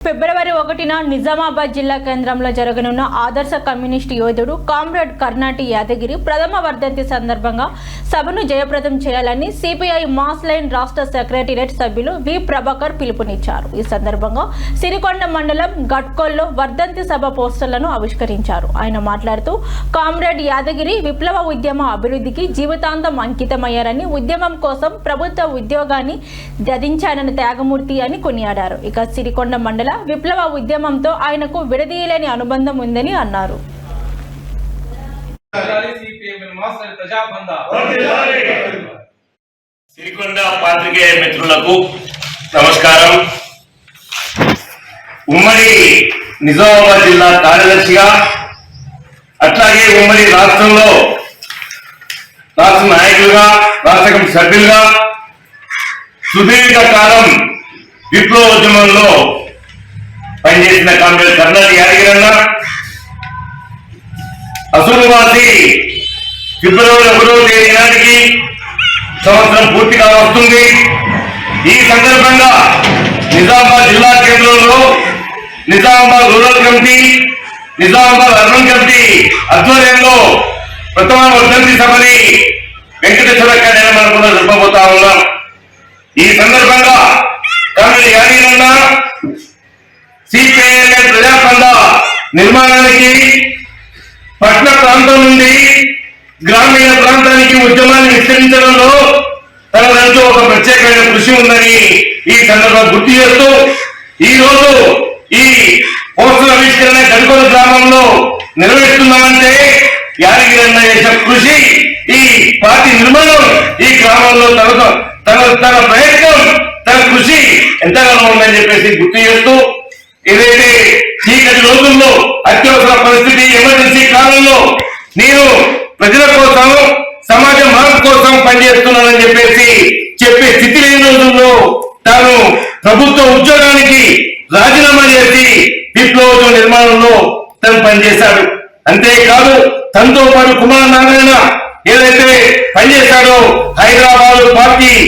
ఫిబ్రవరి 1న నిజామాబాద్ జిల్లా కేంద్రంలో జరగనున్న ఆదర్శ కమ్యూనిస్టు యోధుడు కామ్రేడ్ కర్నాటి యాదగిరి ప్రథమ వర్ధంతి సందర్భంగా సభను జయప్రదం చేయాలని సిపిఐ మాస్ లైన్ రాష్ట్ర సెక్రటేరియట్ సభ్యులు వి ప్రభాకర్ పిలుపునిచ్చారు. ఈ సందర్భంగా సిరికొండ మండలం గట్కోల్లో వర్ధంతి సభ పోస్టర్లను ఆవిష్కరించారు. ఆయన మాట్లాడుతూ కామ్రేడ్ యాదగిరి విప్లవ ఉద్యమ అభివృద్ధికి జీవితాంతం అంకితమయ్యారని, ఉద్యమం కోసం ప్రభుత్వ ఉద్యోగాన్ని త్యజించానని త్యాగమూర్తి అని కొనియాడారు. ఇక సిరికొండ మండలం విప్లవ ఉద్యమంతో ఆయనకు విడదీయలేని అనుబంధం ఉందని అన్నారు. సిరికొండ పాత్రికేయ మిత్రులకు నమస్కారం. ఉమ్మడి నిజామాబాద్ జిల్లా కార్యదర్శిగా, అట్లాగే ఉమ్మడి రాష్ట్రంలో రాష్ట్ర నాయకులుగా, రాష్ట్ర కమిటీ సభ్యులుగా సుదీర్ఘ కాలం విప్లవ ఉద్యమంలో పనిచేసిన కామ్రేడ్ కర్నాటి యాదగిరి అన్న అసూరువాసి ఫిబ్రవరి 1వ తేదీ నాటికి సంవత్సరం పూర్తిగా వస్తుంది. ఈ సందర్భంగా నిజామాబాద్ జిల్లా కేంద్రంలో Nizamabad rural committee, Nizamabad urban committee ఆధ్వర్యంలో ప్రథమ వర్ధంతి సభని వెంకటేశ్వర కళ్యాణం కూడా జరపబోతా ఉన్నాం. ఈ సందర్భంగా కామ్రేడ్ యాదగిరి అన్న సిపిఐ ప్రజాస్పంద నిర్మాణానికి పట్టణ ప్రాంతం నుండి గ్రామీణ ప్రాంతానికి ఉద్యమాన్ని విస్తరించడంలో తనదంటూ ఒక ప్రత్యేకమైన కృషి ఉందని ఈ సందర్భంగా గుర్తు చేస్తూ, ఈ రోజు ఈ పోస్టర్ ఆవిష్కరణ గడికోల గ్రామంలో నిర్వహిస్తున్నామంటే యాదగిరి అన్న చేసిన కృషి, ఈ పార్టీ నిర్మాణం, ఈ గ్రామంలో తన ప్రయత్నం, తన కృషి ఎంతగానో ఉందని చెప్పేసి గుర్తు చేస్తూ, ఏదైతే చీకటి రోజుల్లో అత్యవసర పరిస్థితి, ఎమర్జెన్సీ కాలంలో నేను ప్రజల కోసం, సమాజ మార్పు కోసం పనిచేస్తున్నానని చెప్పేసి చెప్పే స్థితి లేని రోజుల్లో తాను ప్రభుత్వ ఉద్యోగానికి రాజీనామా చేసి విప్లవ నిర్మాణంలో తను పనిచేశాడు. అంతేకాదు తనతో పాటు కుమార్ నారాయణ ఏదైతే పనిచేశాడో హైదరాబాద్ పార్టీ